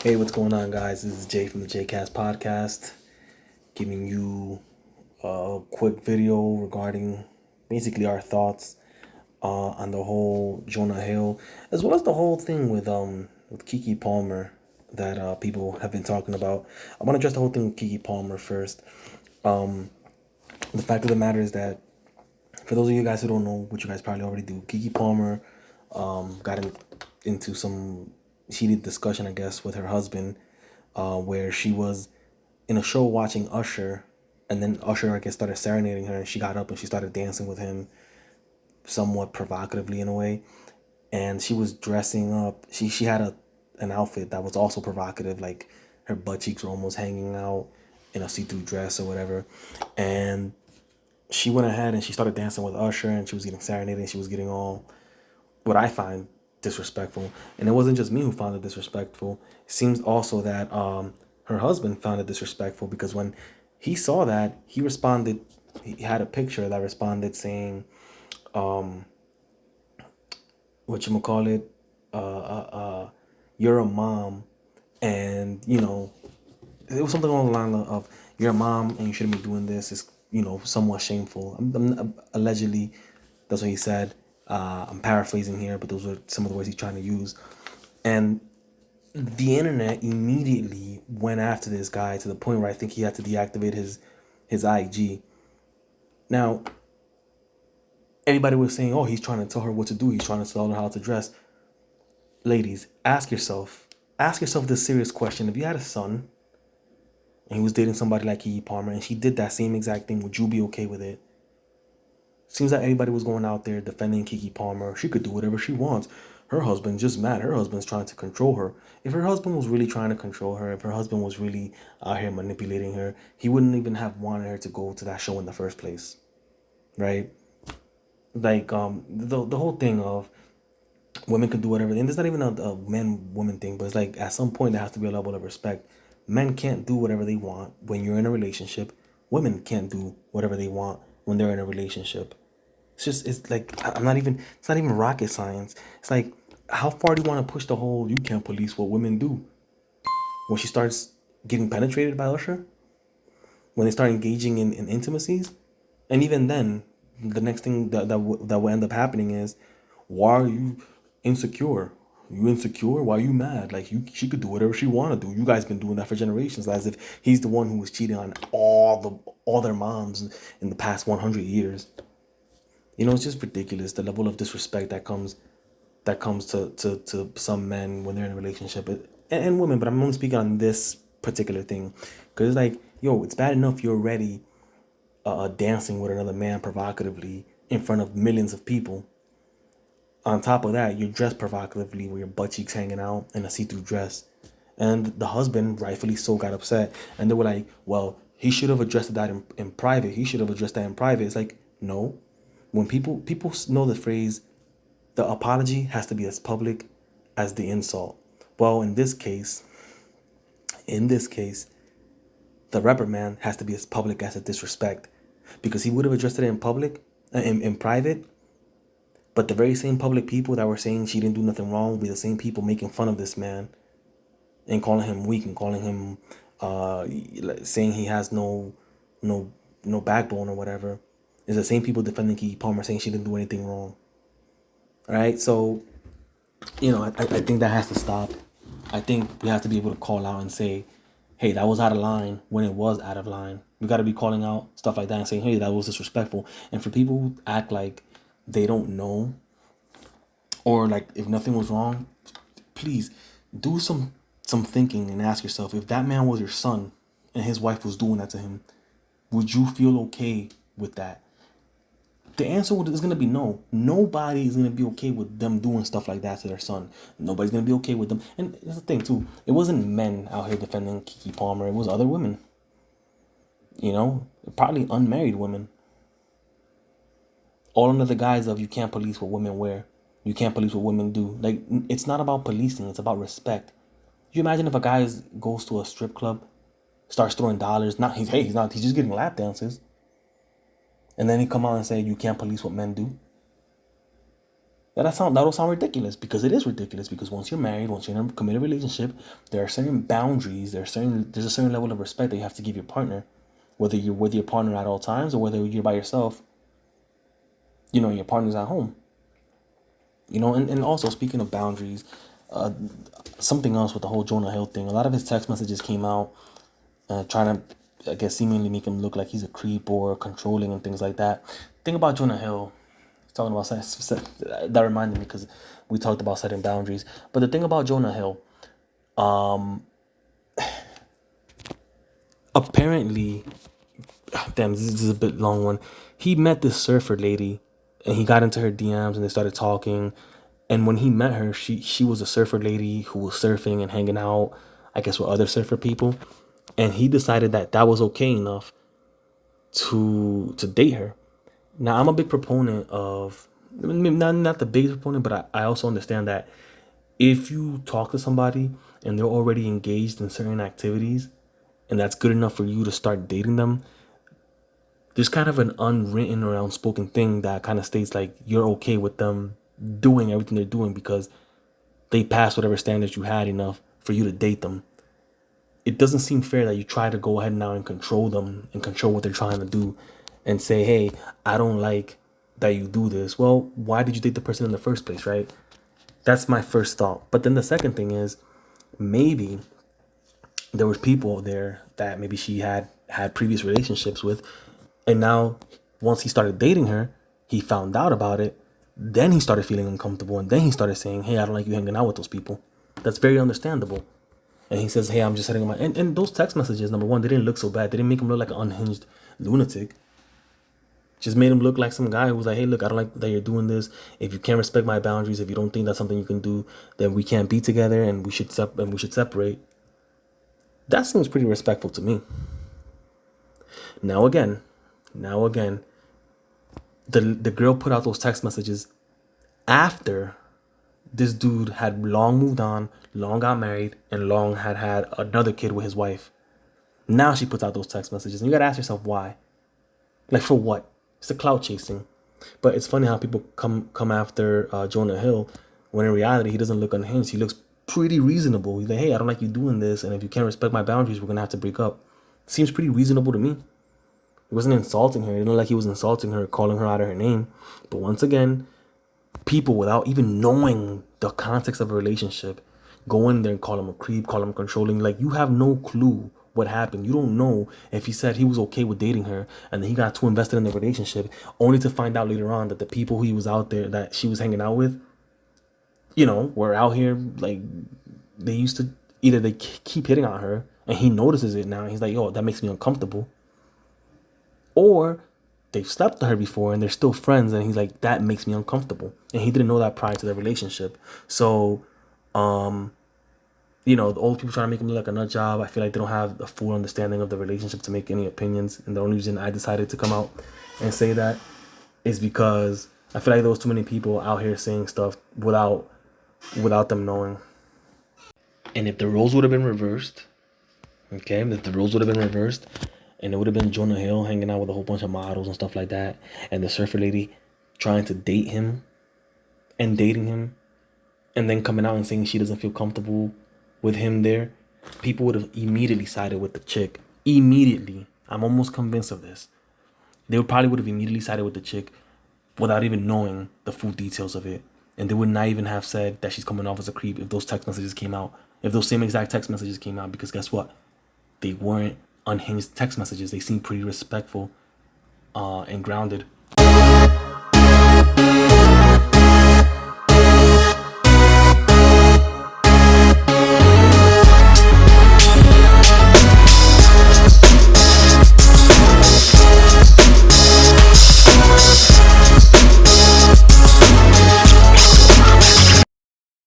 Hey, what's going on, guys? This is Jay from the JCast podcast, giving you a quick video regarding basically our thoughts on the whole Jonah Hill, as well as the whole thing with Keke Palmer that people have been talking about. I want to address the whole thing with Keke Palmer first. The fact of the matter is that for those of you guys who don't know, which you guys probably already do, Keke Palmer got into some heated discussion, I guess, with her husband, where she was in a show watching Usher, and then Usher, I guess, started serenading her, and she got up and she started dancing with him, somewhat provocatively in a way. And she was dressing up. She had an outfit that was also provocative, like her butt cheeks were almost hanging out in a see-through dress or whatever. And she went ahead and she started dancing with Usher, and she was getting serenaded, and she was getting all what I find disrespectful. And it wasn't just me who found it disrespectful. It seems also that her husband found it disrespectful because when he saw that, he responded. He had a picture that responded saying, "What you call it? You're a mom, and it was something along the line of you're a mom and you shouldn't be doing this. It's somewhat shameful." Allegedly, that's what he said. I'm paraphrasing here, but those are some of the words he's trying to use. And the internet immediately went after this guy to the point where I think he had to deactivate his IG. Now, everybody was saying, "Oh, he's trying to tell her what to do. He's trying to tell her how to dress." Ladies, ask yourself this serious question: if you had a son and he was dating somebody like Keke Palmer and she did that same exact thing, would you be okay with it? Seems like everybody was going out there defending Keke Palmer. She could do whatever she wants. Her husband's just mad. Her husband's trying to control her. If her husband was really trying to control her, if her husband was really out here manipulating her, he wouldn't even have wanted her to go to that show in the first place, right? Like the whole thing of women can do whatever, and there's not even a man woman thing, but it's like at some point there has to be a level of respect. Men can't do whatever they want when you're in a relationship. Women can't do whatever they want when they're in a relationship. It's like I'm not even. It's not even rocket science. It's like how far do you want to push the whole "you can't police what women do" when she starts getting penetrated by Usher, when they start engaging in intimacies, and even then, the next thing that will end up happening is, why are you insecure? You insecure? Why are you mad? Like she could do whatever she want to do. You guys been doing that for generations, as if he's the one who was cheating on all their moms in the past 100 years. It's just ridiculous the level of disrespect that comes to some men when they're in a relationship, and women. But I'm only speaking on this particular thing because it's like, yo, it's bad enough you're already dancing with another man provocatively in front of millions of people. On top of that, you're dressed provocatively with your butt cheeks hanging out in a see-through dress. And the husband, rightfully so, got upset. And they were like, well, he should have addressed that in private. He should have addressed that in private. It's like, no. When people know the phrase, the apology has to be as public as the insult. Well, in this case, the reprimand has to be as public as the disrespect. Because he would have addressed it in public, in private, but the very same public people that were saying she didn't do nothing wrong will be the same people making fun of this man and calling him weak and calling him saying he has no no backbone or whatever. Is the same people defending Keke Palmer saying she didn't do anything wrong. All right, so I think that has to stop. I think we have to be able to call out and say, hey, that was out of line when it was out of line. We got to be calling out stuff like that and saying, hey, that was disrespectful. And for people who act like they don't know, or like if nothing was wrong, please do some thinking and ask yourself, if that man was your son and his wife was doing that to him, would you feel okay with that? The answer is going to be no. Nobody is going to be okay with them doing stuff like that to their son. Nobody's going to be okay with them. And that's the thing, too. It wasn't men out here defending Keke Palmer. It was other women. Probably unmarried women. All under the guise of you can't police what women wear. You can't police what women do. Like, it's not about policing. It's about respect. You imagine if a guy goes to a strip club, starts throwing dollars. He's just getting lap dances. And then he come out and say, you can't police what men do. That'll sound ridiculous, because it is ridiculous, because once you're married, once you're in a committed relationship, there are certain boundaries, there's a certain level of respect that you have to give your partner, whether you're with your partner at all times or whether you're by yourself, and your partner's at home. And also, speaking of boundaries, something else with the whole Jonah Hill thing, a lot of his text messages came out trying to, I guess, seemingly make him look like he's a creep or controlling and things like that. Thing about Jonah Hill, talking about that reminded me, because we talked about setting boundaries. But the thing about Jonah Hill, apparently, damn, this is a bit long one. He met this surfer lady, and he got into her DMs, and they started talking. And when he met her, she was a surfer lady who was surfing and hanging out, I guess, with other surfer people. And he decided that that was okay enough to date her. Now, I'm a big proponent of, not the biggest proponent, but I also understand that if you talk to somebody and they're already engaged in certain activities, and that's good enough for you to start dating them, there's kind of an unwritten or unspoken thing that kind of states like you're okay with them doing everything they're doing because they pass whatever standards you had enough for you to date them. It doesn't seem fair that you try to go ahead now and control them and control what they're trying to do and say, hey, I don't like that you do this. Well, why did you date the person in the first place, right? That's my first thought. But then the second thing is, maybe there was people there that maybe she had previous relationships with, and now once he started dating her, he found out about it, then he started feeling uncomfortable, and then he started saying, hey, I don't like you hanging out with those people. That's very understandable. And he says, hey, I'm just setting my, and those text messages, number one, they didn't look so bad. They didn't make him look like an unhinged lunatic. Just made him look like some guy who was like, hey, look, I don't like that you're doing this. If you can't respect my boundaries, if you don't think that's something you can do, then we can't be together, and we should separate. That seems pretty respectful to me. Now again, the girl put out those text messages after this dude had long moved on, long got married, and long had another kid with his wife. Now she puts out those text messages, and you gotta ask yourself why. Like, for what? It's the clout chasing. But it's funny how people come after Jonah Hill, when in reality he doesn't look unhinged. He looks pretty reasonable. He's like, hey, I don't like you doing this, and if you can't respect my boundaries, we're gonna have to break up. Seems pretty reasonable to me. He wasn't insulting her. It didn't look like he was insulting her, calling her out of her name. But once again, people, without even knowing the context of a relationship, go in there and call him a creep, call him controlling. Like, you have no clue what happened. You don't know if he said he was okay with dating her and then he got too invested in the relationship, only to find out later on that the people who he was out there, that she was hanging out with, were out here, like, they used to, either they keep hitting on her and he notices it now. He's like, yo, that makes me uncomfortable. Or they've slept with her before and they're still friends, and he's like, that makes me uncomfortable. And he didn't know that prior to their relationship. So, the old people trying to make him look like a nut job, I feel like they don't have a full understanding of the relationship to make any opinions. And the only reason I decided to come out and say that is because I feel like there was too many people out here saying stuff without them knowing. And if the roles would have been reversed, okay, if the roles would have been reversed, and it would have been Jonah Hill hanging out with a whole bunch of models and stuff like that, and the surfer lady trying to date him and dating him, and then coming out and saying she doesn't feel comfortable with him there, people would have immediately sided with the chick. Immediately. I'm almost convinced of this. They probably would have immediately sided with the chick without even knowing the full details of it. And they would not even have said that she's coming off as a creep if those text messages came out. If those same exact text messages came out, because guess what? They weren't unhinged text messages. They seemed pretty respectful and grounded.